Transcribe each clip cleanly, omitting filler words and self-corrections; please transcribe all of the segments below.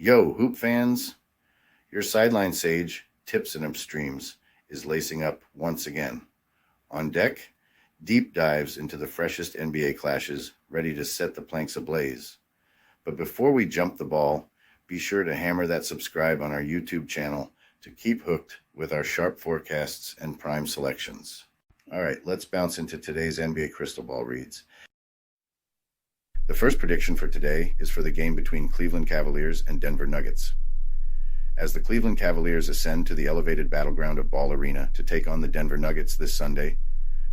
Yo, hoop fans, your sideline sage, Tips and Upstreams, is lacing up once again. On deck, deep dives into the freshest NBA clashes, ready to set the planks ablaze. But before we jump the ball, be sure to hammer that subscribe on our YouTube channel to keep hooked with our sharp forecasts and prime selections. All right, let's bounce into today's NBA Crystal Ball reads. The first prediction for today is for the game between Cleveland Cavaliers and Denver Nuggets. As the Cleveland Cavaliers ascend to the elevated battleground of Ball Arena to take on the Denver Nuggets this Sunday,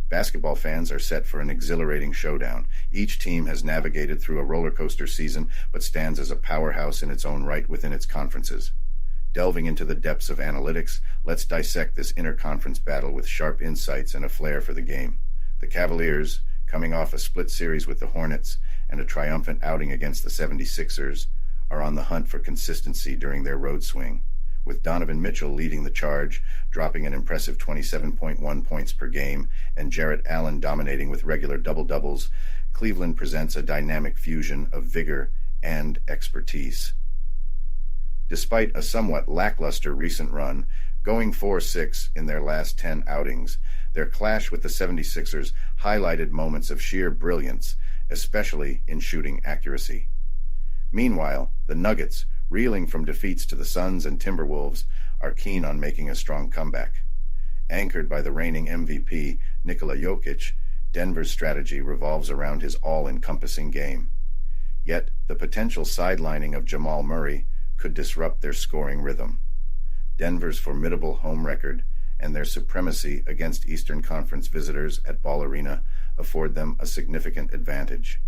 basketball fans are set for an exhilarating showdown. Each team has navigated through a roller coaster season, but stands as a powerhouse in its own right within its conferences. Delving into the depths of analytics, let's dissect this inter-conference battle with sharp insights and a flair for the game. The Cavaliers, coming off a split series with the Hornets and a triumphant outing against the 76ers, are on the hunt for consistency during their road swing. With Donovan Mitchell leading the charge, dropping an impressive 27.1 points per game, and Jarrett Allen dominating with regular double-doubles, Cleveland presents a dynamic fusion of vigor and expertise. Despite a somewhat lackluster recent run, going 4-6 in their last 10 outings, their clash with the 76ers highlighted moments of sheer brilliance, especially in shooting accuracy. Meanwhile, the Nuggets, reeling from defeats to the Suns and Timberwolves, are keen on making a strong comeback. Anchored by the reigning MVP, Nikola Jokic, Denver's strategy revolves around his all-encompassing game. Yet, the potential sidelining of Jamal Murray could disrupt their scoring rhythm. Denver's formidable home record and their supremacy against Eastern Conference visitors at Ball Arena afford them a significant advantage.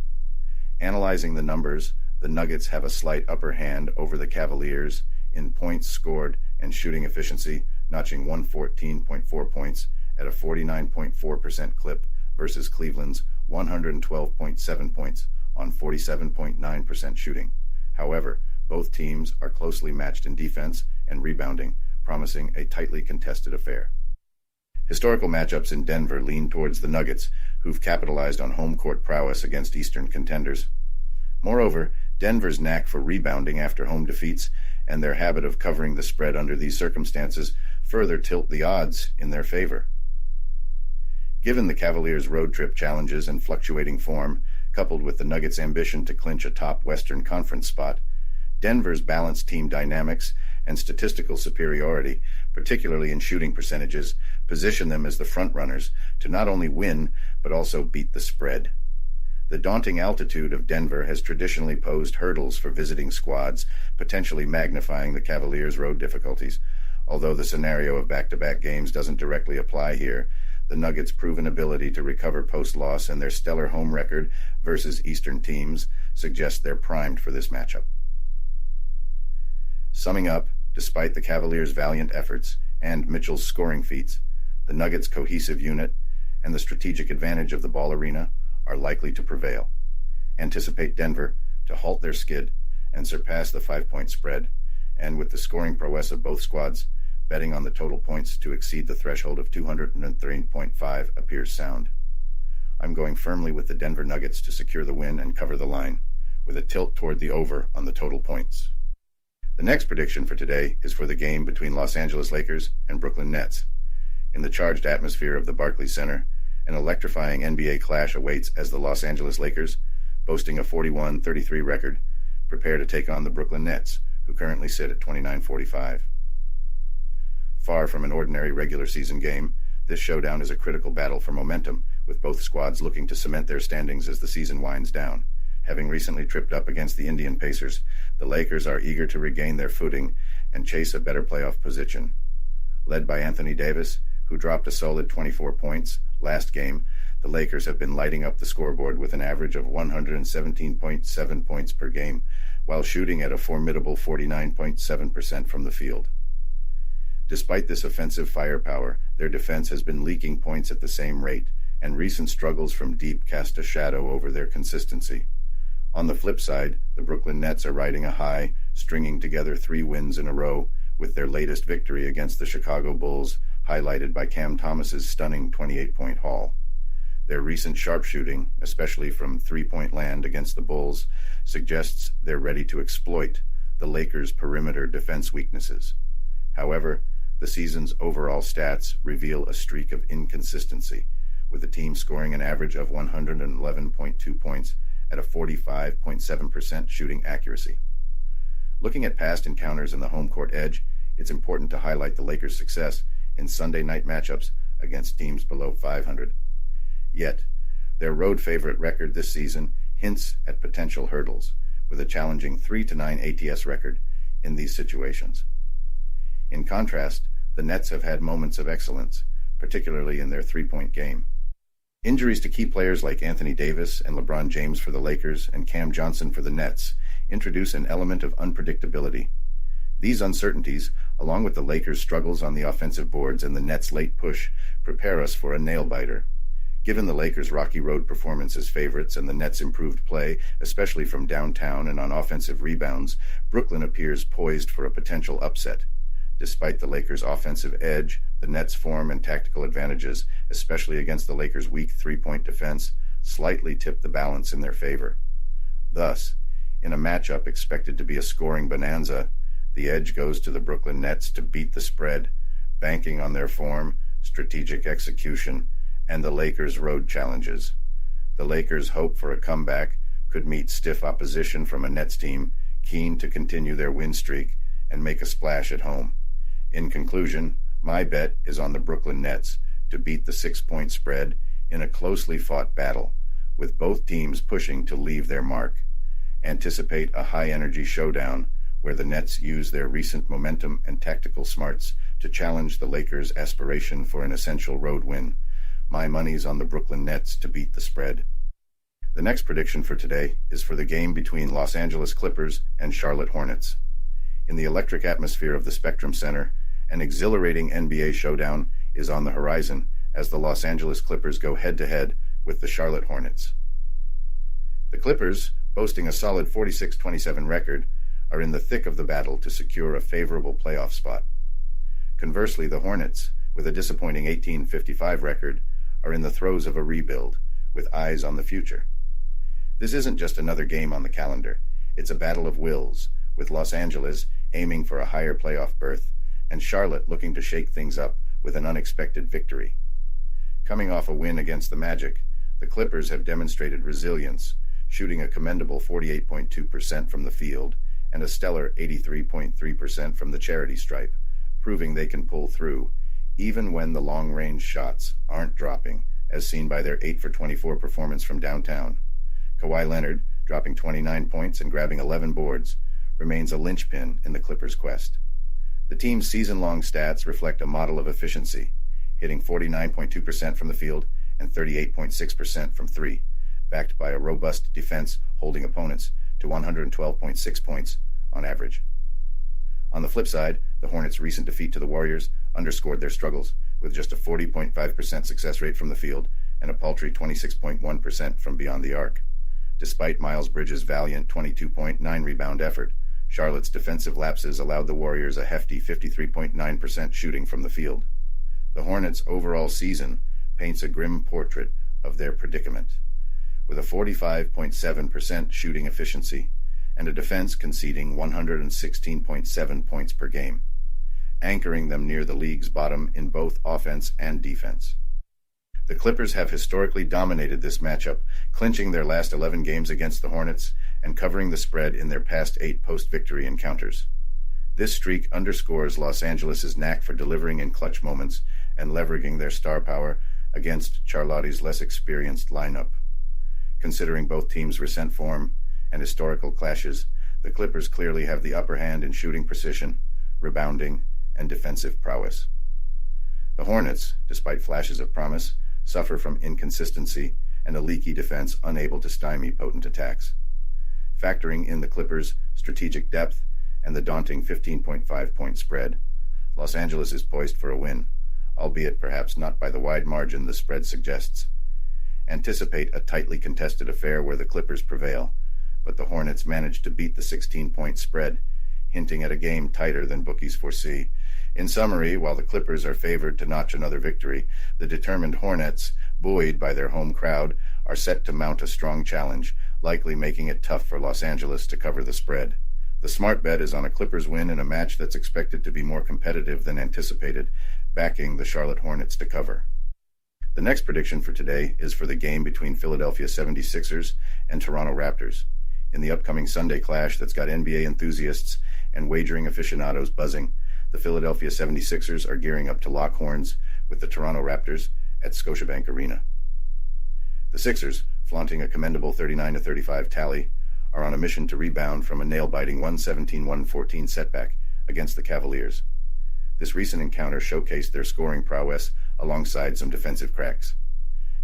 Analyzing the numbers, the Nuggets have a slight upper hand over the Cavaliers in points scored and shooting efficiency, notching 114.4 points at a 49.4% clip versus Cleveland's 112.7 points on 47.9% shooting. However, both teams are closely matched in defense and rebounding, promising a tightly contested affair. Historical matchups in Denver lean towards the Nuggets, who've capitalized on home court prowess against Eastern contenders. Moreover, Denver's knack for rebounding after home defeats and their habit of covering the spread under these circumstances further tilt the odds in their favor. Given the Cavaliers' road trip challenges and fluctuating form, coupled with the Nuggets' ambition to clinch a top Western Conference spot, Denver's balanced team dynamics and statistical superiority, particularly in shooting percentages, position them as the frontrunners to not only win, but also beat the spread. The daunting altitude of Denver has traditionally posed hurdles for visiting squads, potentially magnifying the Cavaliers' road difficulties. Although the scenario of back-to-back games doesn't directly apply here, the Nuggets' proven ability to recover post-loss and their stellar home record versus Eastern teams suggest they're primed for this matchup. Summing up, despite the Cavaliers' valiant efforts and Mitchell's scoring feats, the Nuggets' cohesive unit and the strategic advantage of the Ball Arena are likely to prevail. Anticipate Denver to halt their skid and surpass the 5-point spread, and with the scoring prowess of both squads, betting on the total points to exceed the threshold of 203.5 appears sound. I'm going firmly with the Denver Nuggets to secure the win and cover the line, with a tilt toward the over on the total points. The next prediction for today is for the game between Los Angeles Lakers and Brooklyn Nets. In the charged atmosphere of the Barclays Center, an electrifying NBA clash awaits as the Los Angeles Lakers, boasting a 41-33 record, prepare to take on the Brooklyn Nets, who currently sit at 29-45. Far from an ordinary regular season game, this showdown is a critical battle for momentum, with both squads looking to cement their standings as the season winds down. Having recently tripped up against the Indian Pacers, the Lakers are eager to regain their footing and chase a better playoff position. Led by Anthony Davis, who dropped a solid 24 points last game, the Lakers have been lighting up the scoreboard with an average of 117.7 points per game, while shooting at a formidable 49.7% from the field. Despite this offensive firepower, their defense has been leaking points at the same rate, and recent struggles from deep cast a shadow over their consistency. On the flip side, the Brooklyn Nets are riding a high, stringing together 3 wins in a row, with their latest victory against the Chicago Bulls highlighted by Cam Thomas's stunning 28-point haul. Their recent sharpshooting, especially from three-point land against the Bulls, suggests they're ready to exploit the Lakers' perimeter defense weaknesses. However, the season's overall stats reveal a streak of inconsistency, with the team scoring an average of 111.2 points at a 45.7% shooting accuracy. Looking at past encounters in the home court edge, it's important to highlight the Lakers' success in Sunday night matchups against teams below 500. Yet, their road favorite record this season hints at potential hurdles, with a challenging 3-9 ATS record in these situations. In contrast, the Nets have had moments of excellence, particularly in their three-point game. Injuries to key players like Anthony Davis and LeBron James for the Lakers and Cam Johnson for the Nets introduce an element of unpredictability. These uncertainties, along with the Lakers' struggles on the offensive boards and the Nets' late push, prepare us for a nail-biter. Given the Lakers' rocky road performance as favorites and the Nets' improved play, especially from downtown and on offensive rebounds, Brooklyn appears poised for a potential upset. Despite the Lakers' offensive edge, the Nets' form and tactical advantages, especially against the Lakers' weak three-point defense, slightly tip the balance in their favor. Thus, in a matchup expected to be a scoring bonanza, the edge goes to the Brooklyn Nets to beat the spread, banking on their form, strategic execution, and the Lakers' road challenges. The Lakers' hope for a comeback could meet stiff opposition from a Nets team keen to continue their win streak and make a splash at home. In conclusion, my bet is on the Brooklyn Nets to beat the 6-point spread in a closely fought battle, with both teams pushing to leave their mark. Anticipate a high-energy showdown where the Nets use their recent momentum and tactical smarts to challenge the Lakers' aspiration for an essential road win. My money's on the Brooklyn Nets to beat the spread. The next prediction for today is for the game between Los Angeles Clippers and Charlotte Hornets. In the electric atmosphere of the Spectrum Center, an exhilarating NBA showdown is on the horizon as the Los Angeles Clippers go head-to-head with the Charlotte Hornets. The Clippers, boasting a solid 46-27 record, are in the thick of the battle to secure a favorable playoff spot. Conversely, the Hornets, with a disappointing 18-55 record, are in the throes of a rebuild, with eyes on the future. This isn't just another game on the calendar. It's a battle of wills, with Los Angeles aiming for a higher playoff berth, and Charlotte looking to shake things up with an unexpected victory. Coming off a win against the Magic, the Clippers have demonstrated resilience, shooting a commendable 48.2% from the field and a stellar 83.3% from the charity stripe, proving they can pull through, even when the long-range shots aren't dropping, as seen by their 8-for-24 performance from downtown. Kawhi Leonard, dropping 29 points and grabbing 11 boards, remains a linchpin in the Clippers' quest. The team's season-long stats reflect a model of efficiency, hitting 49.2% from the field and 38.6% from three, backed by a robust defense holding opponents to 112.6 points on average. On the flip side, the Hornets' recent defeat to the Warriors underscored their struggles, with just a 40.5% success rate from the field and a paltry 26.1% from beyond the arc. Despite Miles Bridges' valiant 22.9 rebound effort, Charlotte's defensive lapses allowed the Warriors a hefty 53.9% shooting from the field. The Hornets' overall season paints a grim portrait of their predicament, with a 45.7% shooting efficiency and a defense conceding 116.7 points per game, anchoring them near the league's bottom in both offense and defense. The Clippers have historically dominated this matchup, clinching their last 11 games against the Hornets and covering the spread in their past 8 post-victory encounters. This streak underscores Los Angeles' knack for delivering in clutch moments and leveraging their star power against Charlotte's less experienced lineup. Considering both teams' recent form and historical clashes, the Clippers clearly have the upper hand in shooting precision, rebounding, and defensive prowess. The Hornets, despite flashes of promise, suffer from inconsistency and a leaky defense unable to stymie potent attacks. Factoring in the Clippers' strategic depth and the daunting 15.5-point spread, Los Angeles is poised for a win, albeit perhaps not by the wide margin the spread suggests. Anticipate a tightly contested affair where the Clippers prevail, but the Hornets manage to beat the 16-point spread, hinting at a game tighter than bookies foresee. In summary, while the Clippers are favored to notch another victory, the determined Hornets, buoyed by their home crowd, are set to mount a strong challenge, likely making it tough for Los Angeles to cover the spread. The smart bet is on a Clippers win in a match that's expected to be more competitive than anticipated, backing the Charlotte Hornets to cover. The next prediction for today is for the game between Philadelphia 76ers and Toronto Raptors. In the upcoming Sunday clash that's got NBA enthusiasts and wagering aficionados buzzing, the Philadelphia 76ers are gearing up to lock horns with the Toronto Raptors at Scotiabank Arena. The Sixers, flaunting a commendable 39-35 tally, are on a mission to rebound from a nail-biting 117-114 setback against the Cavaliers. This recent encounter showcased their scoring prowess alongside some defensive cracks.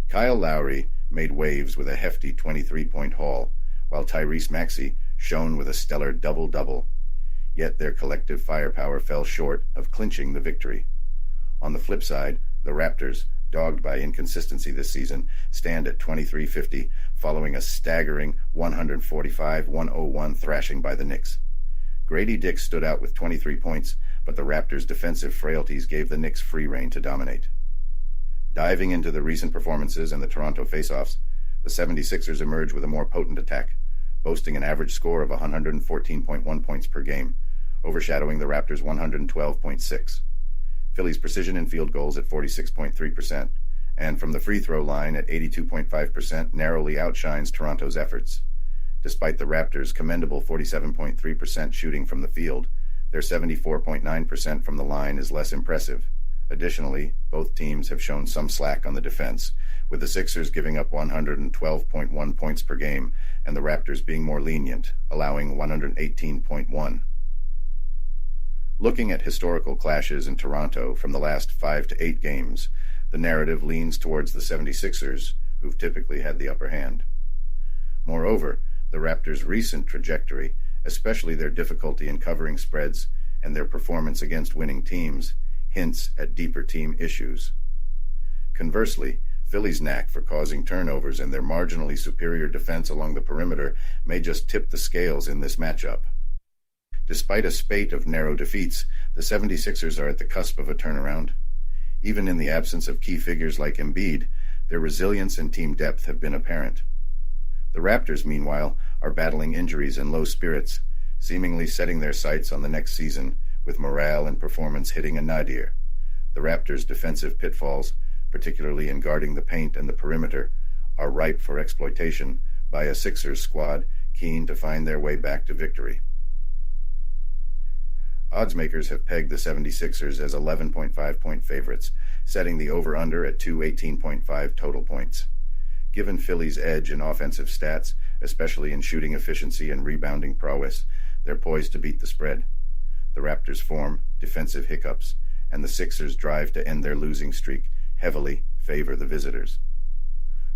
Kyle Lowry made waves with a hefty 23-point haul, while Tyrese Maxey shone with a stellar double-double. Yet their collective firepower fell short of clinching the victory. On the flip side, the Raptors, dogged by inconsistency this season, stand at 23-50, following a staggering 145-101 thrashing by the Knicks. Grady Dick stood out with 23 points, but the Raptors' defensive frailties gave the Knicks free rein to dominate. Diving into the recent performances and the Toronto face-offs, the 76ers emerge with a more potent attack, boasting an average score of 114.1 points per game, overshadowing the Raptors' 112.6. Philly's precision in field goals at 46.3%, and from the free throw line at 82.5% narrowly outshines Toronto's efforts. Despite the Raptors' commendable 47.3% shooting from the field, their 74.9% from the line is less impressive. Additionally, both teams have shown some slack on the defense, with the Sixers giving up 112.1 points per game and the Raptors being more lenient, allowing 118.1. Looking at historical clashes in Toronto from the last 5 to 8 games, the narrative leans towards the 76ers, who've typically had the upper hand. Moreover, the Raptors' recent trajectory, especially their difficulty in covering spreads and their performance against winning teams, hints at deeper team issues. Conversely, Philly's knack for causing turnovers and their marginally superior defense along the perimeter may just tip the scales in this matchup. Despite a spate of narrow defeats, the 76ers are at the cusp of a turnaround. Even in the absence of key figures like Embiid, their resilience and team depth have been apparent. The Raptors, meanwhile, are battling injuries and low spirits, seemingly setting their sights on the next season, with morale and performance hitting a nadir. The Raptors' defensive pitfalls, particularly in guarding the paint and the perimeter, are ripe for exploitation by a Sixers squad keen to find their way back to victory. Oddsmakers have pegged the 76ers as 11.5-point favorites, setting the over-under at 218.5 total points. Given Philly's edge in offensive stats, especially in shooting efficiency and rebounding prowess, they're poised to beat the spread. The Raptors' form, defensive hiccups, and the Sixers' drive to end their losing streak heavily favor the visitors.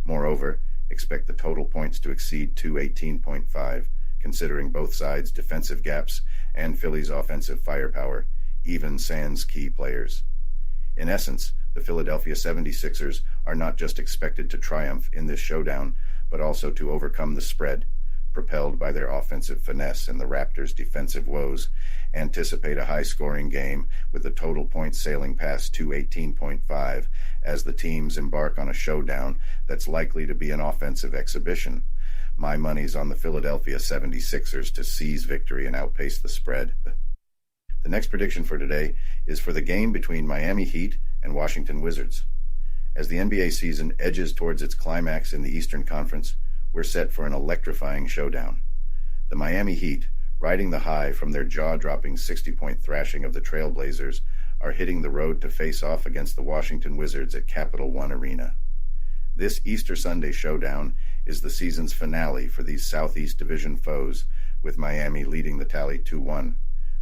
Moreover, expect the total points to exceed 218.5, considering both sides' defensive gaps and Philly's offensive firepower, even sans key players. In essence, the Philadelphia 76ers are not just expected to triumph in this showdown, but also to overcome the spread, propelled by their offensive finesse and the Raptors' defensive woes. Anticipate a high-scoring game with the total points sailing past 218.5 as the teams embark on a showdown that's likely to be an offensive exhibition. My money's on the Philadelphia 76ers to seize victory and outpace the spread. The next prediction for today is for the game between Miami Heat and Washington Wizards. As the NBA season edges towards its climax in the Eastern Conference, we're set for an electrifying showdown. The Miami Heat, riding the high from their jaw-dropping 60-point thrashing of the Trailblazers, are hitting the road to face off against the Washington Wizards at Capital One Arena. This Easter Sunday showdown is the season's finale for these Southeast Division foes, with Miami leading the tally 2-1.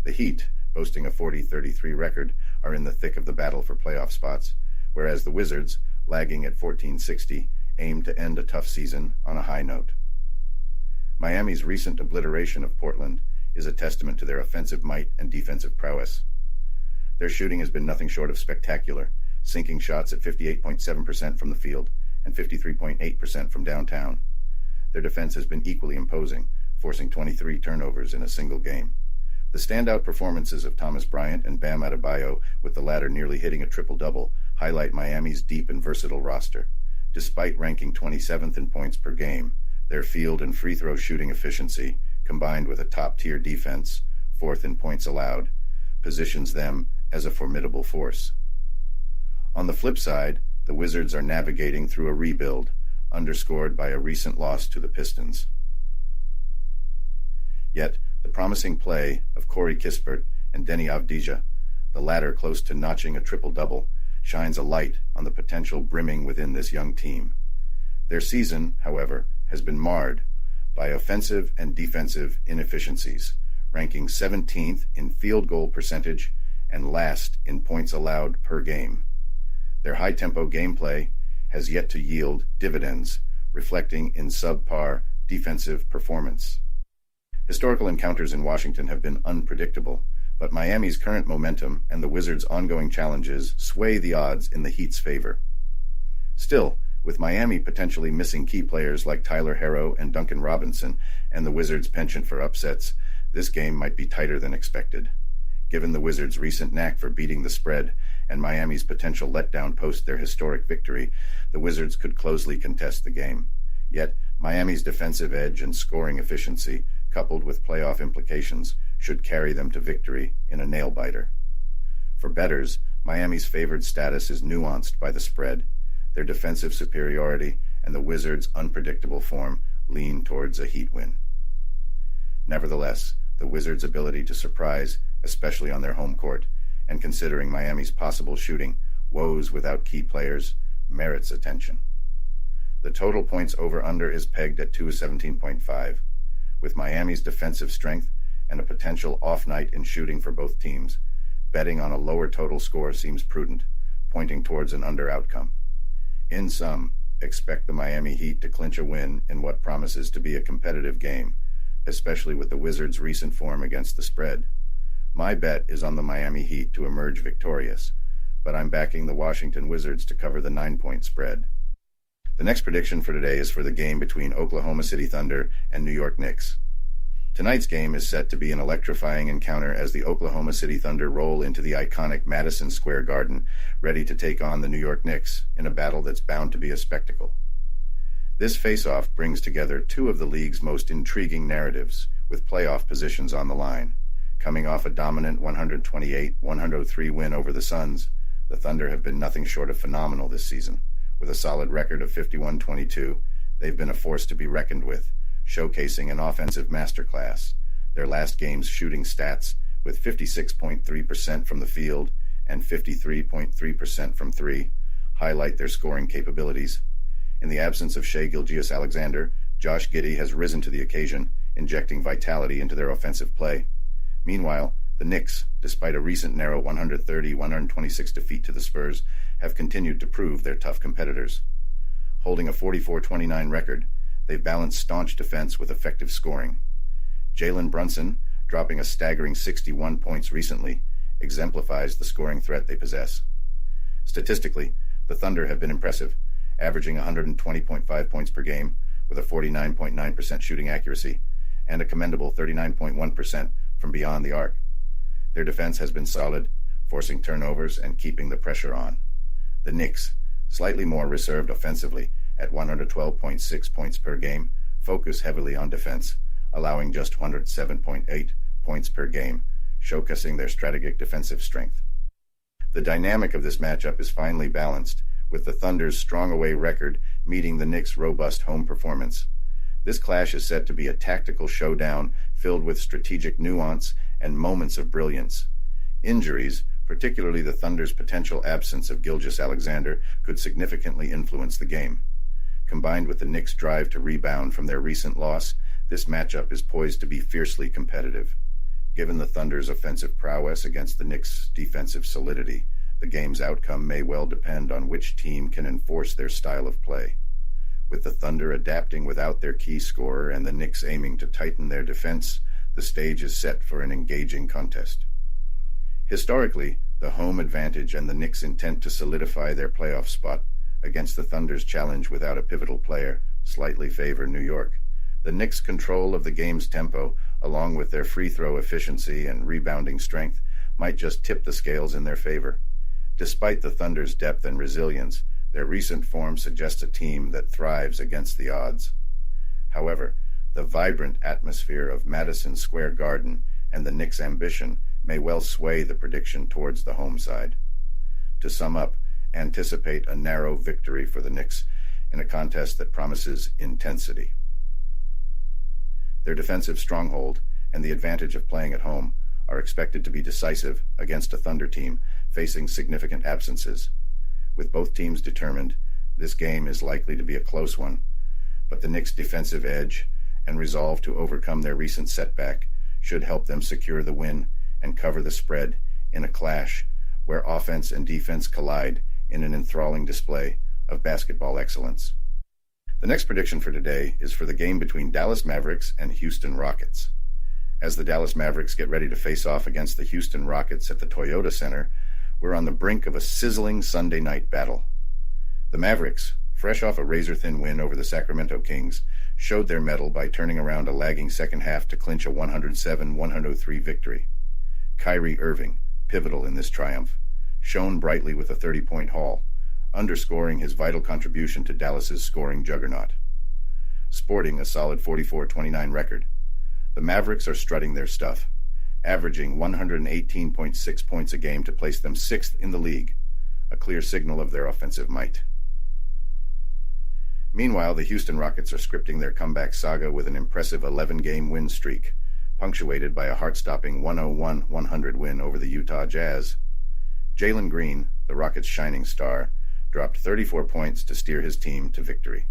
The Heat, boasting a 40-33 record, are in the thick of the battle for playoff spots, whereas the Wizards, lagging at 14-60, aim to end a tough season on a high note. Miami's recent obliteration of Portland is a testament to their offensive might and defensive prowess. Their shooting has been nothing short of spectacular, sinking shots at 58.7% from the field and 53.8% from downtown. Their defense has been equally imposing, forcing 23 turnovers in a single game. The standout performances of Thomas Bryant and Bam Adebayo, with the latter nearly hitting a triple-double, highlight Miami's deep and versatile roster. Despite ranking 27th in points per game, their field and free throw shooting efficiency, combined with a top-tier defense, fourth in points allowed, positions them as a formidable force. On the flip side, the Wizards are navigating through a rebuild, underscored by a recent loss to the Pistons. Yet, the promising play of Corey Kispert and Denny Avdija, the latter close to notching a triple-double, shines a light on the potential brimming within this young team. Their season, however, has been marred by offensive and defensive inefficiencies, ranking 17th in field goal percentage and last in points allowed per game. Their high-tempo gameplay has yet to yield dividends, reflecting in subpar defensive performance. Historical encounters in Washington have been unpredictable, but Miami's current momentum and the Wizards' ongoing challenges sway the odds in the Heat's favor. Still, with Miami potentially missing key players like Tyler Herro and Duncan Robinson and the Wizards' penchant for upsets, this game might be tighter than expected. Given the Wizards' recent knack for beating the spread and Miami's potential letdown post their historic victory, the Wizards could closely contest the game. Yet, Miami's defensive edge and scoring efficiency, coupled with playoff implications, should carry them to victory in a nail-biter. For bettors, Miami's favored status is nuanced by the spread. Their defensive superiority and the Wizards' unpredictable form lean towards a Heat win. Nevertheless, the Wizards' ability to surprise, especially on their home court, and considering Miami's possible shooting woes without key players, merits attention. The total points over-under is pegged at 217.5. With Miami's defensive strength and a potential off night in shooting for both teams, betting on a lower total score seems prudent, pointing towards an under outcome. In sum, expect the Miami Heat to clinch a win in what promises to be a competitive game, especially with the Wizards' recent form against the spread. My bet is on the Miami Heat to emerge victorious, but I'm backing the Washington Wizards to cover the 9-point spread. The next prediction for today is for the game between Oklahoma City Thunder and New York Knicks. Tonight's game is set to be an electrifying encounter as the Oklahoma City Thunder roll into the iconic Madison Square Garden, ready to take on the New York Knicks in a battle that's bound to be a spectacle. This face-off brings together two of the league's most intriguing narratives, with playoff positions on the line. Coming off a dominant 128-103 win over the Suns, the Thunder have been nothing short of phenomenal this season. With a solid record of 51-22, they've been a force to be reckoned with, showcasing an offensive masterclass. Their last game's shooting stats, with 56.3% from the field and 53.3% from three, highlight their scoring capabilities. In the absence of Shai Gilgeous-Alexander, Josh Giddey has risen to the occasion, injecting vitality into their offensive play. Meanwhile, the Knicks, despite a recent narrow 130-126 defeat to the Spurs, have continued to prove they're tough competitors. Holding a 44-29 record, they've balanced staunch defense with effective scoring. Jalen Brunson, dropping a staggering 61 points recently, exemplifies the scoring threat they possess. Statistically, the Thunder have been impressive, averaging 120.5 points per game with a 49.9% shooting accuracy and a commendable 39.1% from beyond the arc. Their defense has been solid, forcing turnovers and keeping the pressure on. The Knicks, slightly more reserved offensively at 112.6 points per game, focus heavily on defense, allowing just 107.8 points per game, showcasing their strategic defensive strength. The dynamic of this matchup is finely balanced, with the Thunder's strong away record meeting the Knicks' robust home performance. This clash is set to be a tactical showdown filled with strategic nuance and moments of brilliance. Injuries, particularly the Thunder's potential absence of Gilgeous-Alexander, could significantly influence the game. Combined with the Knicks' drive to rebound from their recent loss, this matchup is poised to be fiercely competitive. Given the Thunder's offensive prowess against the Knicks' defensive solidity, the game's outcome may well depend on which team can enforce their style of play. With the Thunder adapting without their key scorer and the Knicks aiming to tighten their defense, the stage is set for an engaging contest. Historically, the home advantage and the Knicks' intent to solidify their playoff spot against the Thunder's challenge without a pivotal player slightly favor New York. The Knicks' control of the game's tempo, along with their free throw efficiency and rebounding strength, might just tip the scales in their favor. Despite the Thunder's depth and resilience, their recent form suggests a team that thrives against the odds. However, The vibrant atmosphere of Madison Square Garden and the Knicks' ambition may well sway the prediction towards the home side. To sum up, anticipate a narrow victory for the Knicks in a contest that promises intensity. Their defensive stronghold and the advantage of playing at home are expected to be decisive against a Thunder team facing significant absences. With both teams determined, this game is likely to be a close one, but the Knicks' defensive edge and resolve to overcome their recent setback should help them secure the win and cover the spread in a clash where offense and defense collide in an enthralling display of basketball excellence. The next prediction for today is for the game between Dallas Mavericks and Houston Rockets. As the Dallas Mavericks get ready to face off against the Houston Rockets at the Toyota Center, we're on the brink of a sizzling Sunday night battle. The Mavericks, fresh off a razor-thin win over the Sacramento Kings, showed their mettle by turning around a lagging second half to clinch a 107-103 victory. Kyrie Irving, pivotal in this triumph, shone brightly with a 30-point haul, underscoring his vital contribution to Dallas's scoring juggernaut. Sporting a solid 44-29 record, the Mavericks are strutting their stuff, averaging 118.6 points a game to place them sixth in the league, a clear signal of their offensive might. Meanwhile, the Houston Rockets are scripting their comeback saga with an impressive 11-game win streak, punctuated by a heart-stopping 101-100 win over the Utah Jazz. Jalen Green, the Rockets' shining star, dropped 34 points to steer his team to victory.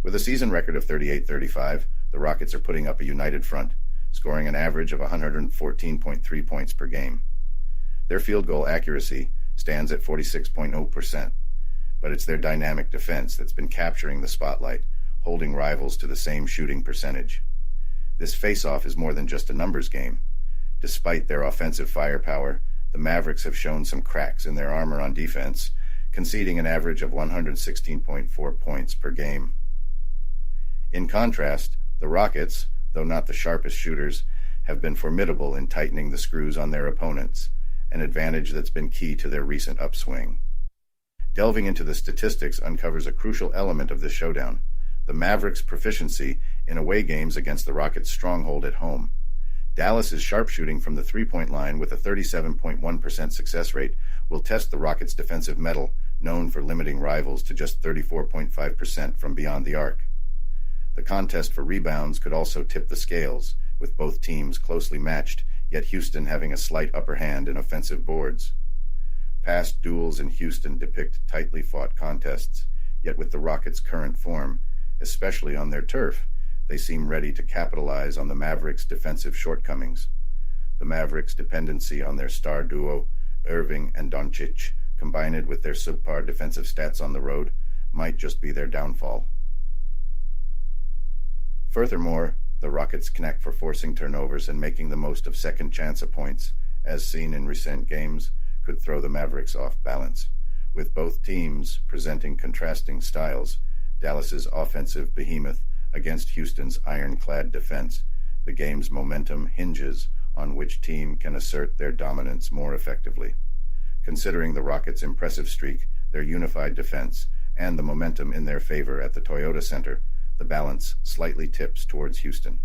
With a season record of 38-35, the Rockets are putting up a united front, scoring an average of 114.3 points per game. Their field goal accuracy stands at 46.0%, but it's their dynamic defense that's been capturing the spotlight, holding rivals to the same shooting percentage. This face-off is more than just a numbers game. Despite their offensive firepower, the Mavericks have shown some cracks in their armor on defense, conceding an average of 116.4 points per game. In contrast, the Rockets, though not the sharpest shooters, have been formidable in tightening the screws on their opponents, an advantage that's been key to their recent upswing. Delving into the statistics uncovers a crucial element of this showdown: the Mavericks' proficiency in away games against the Rockets' stronghold at home. Dallas's sharpshooting from the three-point line with a 37.1% success rate will test the Rockets' defensive mettle, known for limiting rivals to just 34.5% from beyond the arc. The contest for rebounds could also tip the scales, with both teams closely matched, yet Houston having a slight upper hand in offensive boards. Past duels in Houston depict tightly fought contests, yet with the Rockets' current form, especially on their turf, they seem ready to capitalize on the Mavericks' defensive shortcomings. The Mavericks' dependency on their star duo, Irving and Doncic, combined with their subpar defensive stats on the road, might just be their downfall. Furthermore, the Rockets' knack for forcing turnovers and making the most of second chance points, as seen in recent games, could throw the Mavericks off balance. With both teams presenting contrasting styles, Dallas's offensive behemoth against Houston's ironclad defense, the game's momentum hinges on which team can assert their dominance more effectively. Considering the Rockets' impressive streak, their unified defense, and the momentum in their favor at the Toyota Center, the balance slightly tips towards Houston.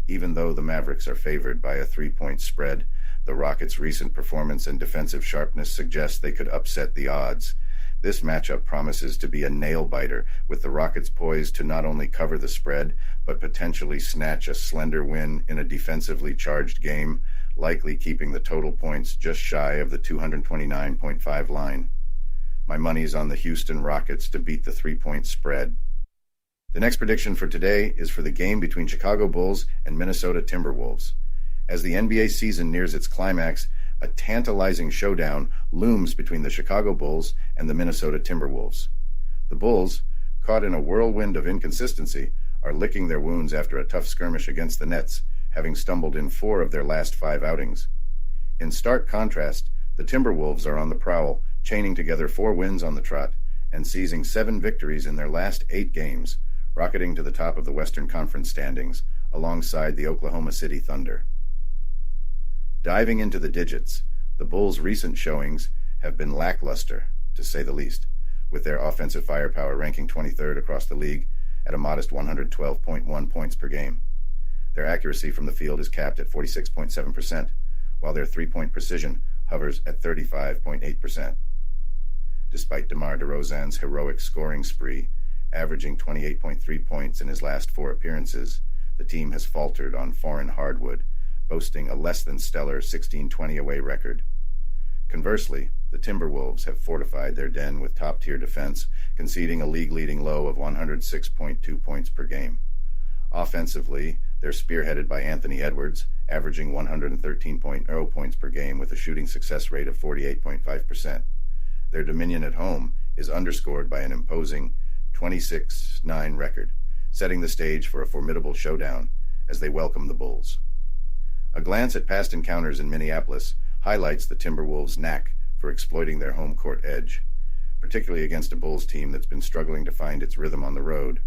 Even though the Mavericks are favored by a 3-point spread, the Rockets' recent performance and defensive sharpness suggest they could upset the odds. This matchup promises to be a nail-biter, with the Rockets poised to not only cover the spread, but potentially snatch a slender win in a defensively charged game, likely keeping the total points just shy of the 229.5 line. My money's on the Houston Rockets to beat the 3-point spread. The next prediction for today is for the game between Chicago Bulls and Minnesota Timberwolves. As the NBA season nears its climax, a tantalizing showdown looms between the Chicago Bulls and the Minnesota Timberwolves. The Bulls, caught in a whirlwind of inconsistency, are licking their wounds after a tough skirmish against the Nets, having stumbled in 4 of their last 5 outings. In stark contrast, the Timberwolves are on the prowl, chaining together 4 wins on the trot and seizing 7 victories in their last 8 games, rocketing to the top of the Western Conference standings alongside the Oklahoma City Thunder. Diving into the digits, the Bulls' recent showings have been lackluster, to say the least, with their offensive firepower ranking 23rd across the league. at a modest 112.1 points per game. Their accuracy from the field is capped at 46.7%, while their three-point precision hovers at 35.8%. Despite DeMar DeRozan's heroic scoring spree, averaging 28.3 points in his last 4 appearances, the team has faltered on foreign hardwood, boasting a less-than-stellar 16-20 away record. Conversely, the Timberwolves have fortified their den with top-tier defense, conceding a league-leading low of 106.2 points per game. Offensively, they're spearheaded by Anthony Edwards, averaging 113.0 points per game with a shooting success rate of 48.5%. Their dominion at home is underscored by an imposing 26-9 record, setting the stage for a formidable showdown as they welcome the Bulls. A glance at past encounters in Minneapolis highlights the Timberwolves' knack for exploiting their home court edge, particularly against a Bulls team that's been struggling to find its rhythm on the road.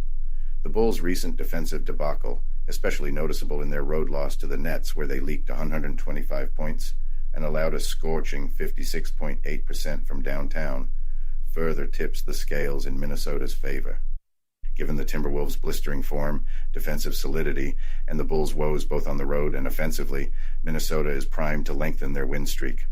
The Bulls' recent defensive debacle, especially noticeable in their road loss to the Nets where they leaked 125 points and allowed a scorching 56.8% from downtown, further tips the scales in Minnesota's favor. Given the Timberwolves' blistering form, defensive solidity, and the Bulls' woes both on the road and offensively, Minnesota is primed to lengthen their win streak.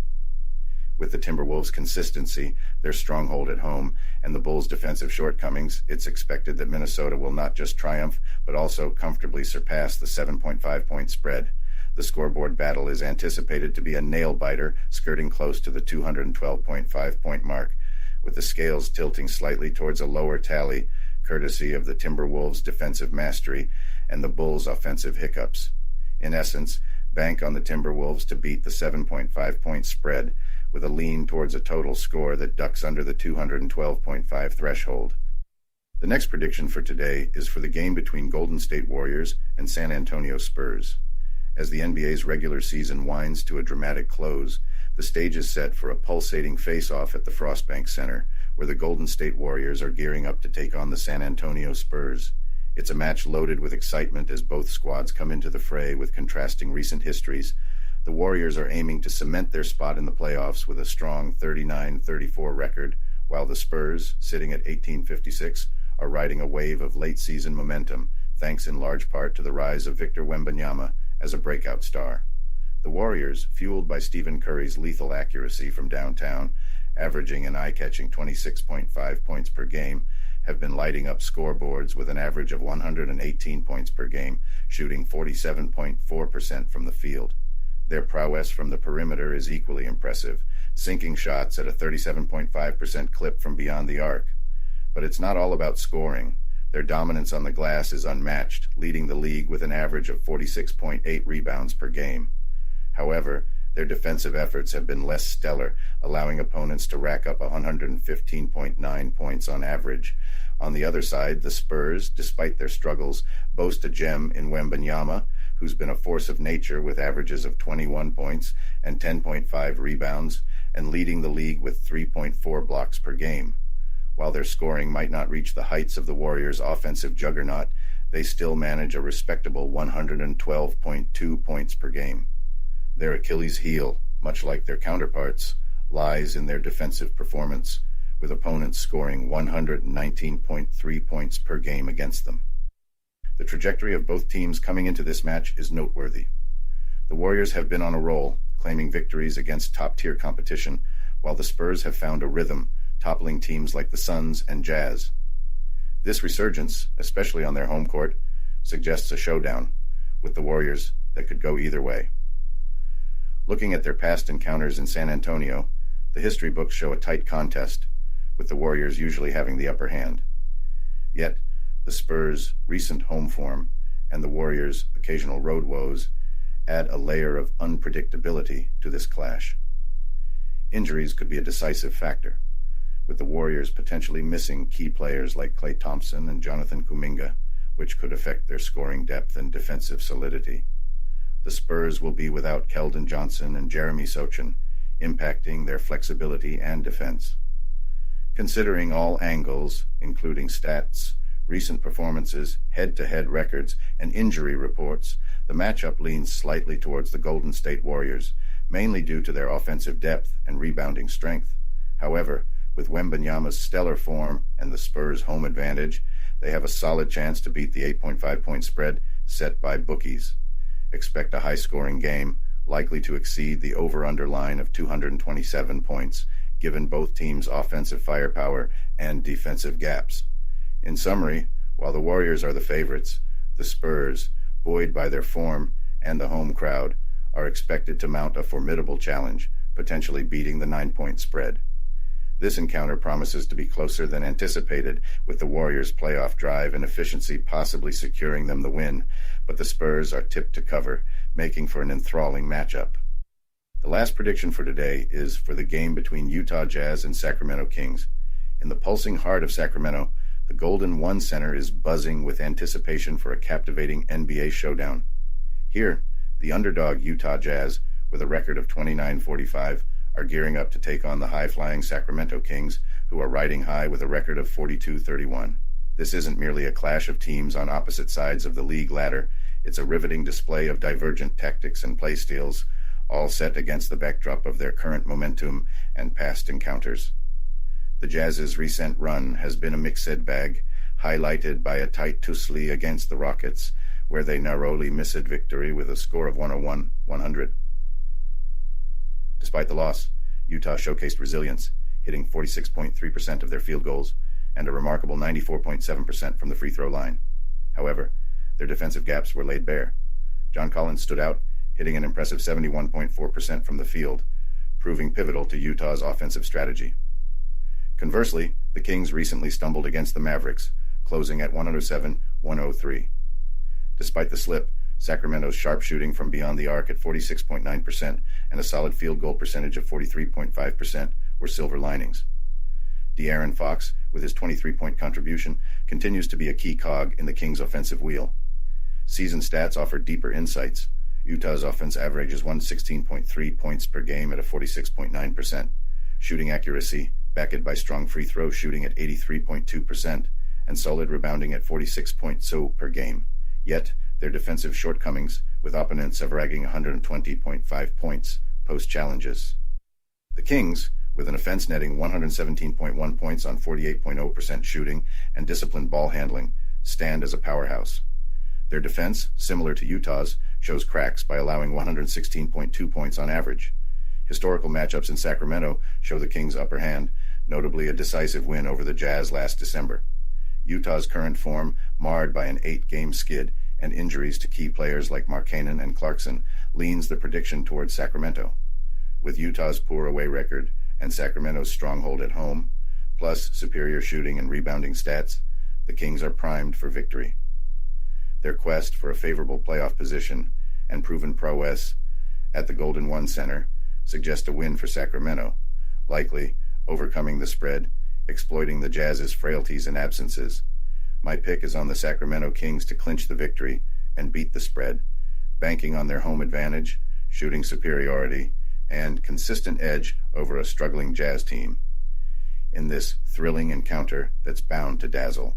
With the Timberwolves' consistency, their stronghold at home, and the Bulls' defensive shortcomings, it's expected that Minnesota will not just triumph, but also comfortably surpass the 7.5-point spread. The scoreboard battle is anticipated to be a nail-biter, skirting close to the 212.5-point mark, with the scales tilting slightly towards a lower tally, courtesy of the Timberwolves' defensive mastery and the Bulls' offensive hiccups. In essence, bank on the Timberwolves to beat the 7.5-point spread, with a lean towards a total score that ducks under the 212.5 threshold. The next prediction for today is for the game between Golden State Warriors and San Antonio Spurs. As the NBA's regular season winds to a dramatic close, the stage is set for a pulsating face-off at the Frostbank Center, where the Golden State Warriors are gearing up to take on the San Antonio Spurs. It's a match loaded with excitement as both squads come into the fray with contrasting recent histories. The Warriors are aiming to cement their spot in the playoffs with a strong 39-34 record, while the Spurs, sitting at 1856, are riding a wave of late-season momentum, thanks in large part to the rise of Victor Wembanyama as a breakout star. The Warriors, fueled by Stephen Curry's lethal accuracy from downtown, averaging an eye-catching 26.5 points per game, have been lighting up scoreboards with an average of 118 points per game, shooting 47.4% from the field. Their prowess from the perimeter is equally impressive, sinking shots at a 37.5% clip from beyond the arc. But it's not all about scoring. Their dominance on the glass is unmatched, leading the league with an average of 46.8 rebounds per game. However, their defensive efforts have been less stellar, allowing opponents to rack up 115.9 points on average. On the other side, the Spurs, despite their struggles, boast a gem in Wembanyama, who's been a force of nature with averages of 21 points and 10.5 rebounds, and leading the league with 3.4 blocks per game. While their scoring might not reach the heights of the Warriors' offensive juggernaut, they still manage a respectable 112.2 points per game. Their Achilles heel, much like their counterparts, lies in their defensive performance, with opponents scoring 119.3 points per game against them. The trajectory of both teams coming into this match is noteworthy. The Warriors have been on a roll, claiming victories against top-tier competition, while the Spurs have found a rhythm, toppling teams like the Suns and Jazz. This resurgence, especially on their home court, suggests a showdown, with the Warriors that could go either way. Looking at their past encounters in San Antonio, the history books show a tight contest, with the Warriors usually having the upper hand. Yet, the Spurs' recent home form and the Warriors' occasional road woes add a layer of unpredictability to this clash. Injuries could be a decisive factor, with the Warriors potentially missing key players like Klay Thompson and Jonathan Kuminga, which could affect their scoring depth and defensive solidity. The Spurs will be without Keldon Johnson and Jeremy Sochan, impacting their flexibility and defense. Considering all angles, including stats, recent performances, head-to-head records, and injury reports, the matchup leans slightly towards the Golden State Warriors, mainly due to their offensive depth and rebounding strength. However, with Wembanyama's stellar form and the Spurs' home advantage, they have a solid chance to beat the 8.5-point spread set by bookies. Expect a high-scoring game, likely to exceed the over-under line of 227 points, given both teams' offensive firepower and defensive gaps. In summary, while the Warriors are the favorites, the Spurs, buoyed by their form and the home crowd, are expected to mount a formidable challenge, potentially beating the 9-point spread. This encounter promises to be closer than anticipated, with the Warriors' playoff drive and efficiency possibly securing them the win, but the Spurs are tipped to cover, making for an enthralling matchup. The last prediction for today is for the game between Utah Jazz and Sacramento Kings. In the pulsing heart of Sacramento, the Golden One Center is buzzing with anticipation for a captivating NBA showdown. Here, the underdog Utah Jazz, with a record of 29-45, are gearing up to take on the high-flying Sacramento Kings, who are riding high with a record of 42-31. This isn't merely a clash of teams on opposite sides of the league ladder. It's a riveting display of divergent tactics and play styles, all set against the backdrop of their current momentum and past encounters. The Jazz's recent run has been a mixed bag, highlighted by a tight tussle against the Rockets, where they narrowly missed victory with a score of 101-100. Despite the loss, Utah showcased resilience, hitting 46.3% of their field goals and a remarkable 94.7% from the free throw line. However, their defensive gaps were laid bare. John Collins stood out, hitting an impressive 71.4% from the field, proving pivotal to Utah's offensive strategy. Conversely, the Kings recently stumbled against the Mavericks, closing at 107-103. Despite the slip, Sacramento's sharp shooting from beyond the arc at 46.9% and a solid field goal percentage of 43.5% were silver linings. De'Aaron Fox, with his 23-point contribution, continues to be a key cog in the Kings' offensive wheel. Season stats offer deeper insights. Utah's offense averages 116.3 points per game at a 46.9%. Shooting accuracy, backed by strong free throw shooting at 83.2%, and solid rebounding at 46.0 per game. Yet, their defensive shortcomings, with opponents averaging 120.5 points, pose challenges. The Kings, with an offense netting 117.1 points on 48.0% shooting and disciplined ball handling, stand as a powerhouse. Their defense, similar to Utah's, shows cracks by allowing 116.2 points on average. Historical matchups in Sacramento show the Kings' upper hand, notably a decisive win over the Jazz last December. Utah's current form, marred by an 8-game skid and injuries to key players like Markkanen and Clarkson, leans the prediction towards Sacramento. With Utah's poor away record and Sacramento's stronghold at home, plus superior shooting and rebounding stats, the Kings are primed for victory. Their quest for a favorable playoff position and proven prowess at the Golden One Center suggest a win for Sacramento, likely overcoming the spread, exploiting the Jazz's frailties and absences. My pick is on the Sacramento Kings to clinch the victory and beat the spread, banking on their home advantage, shooting superiority, and consistent edge over a struggling Jazz team in this thrilling encounter that's bound to dazzle.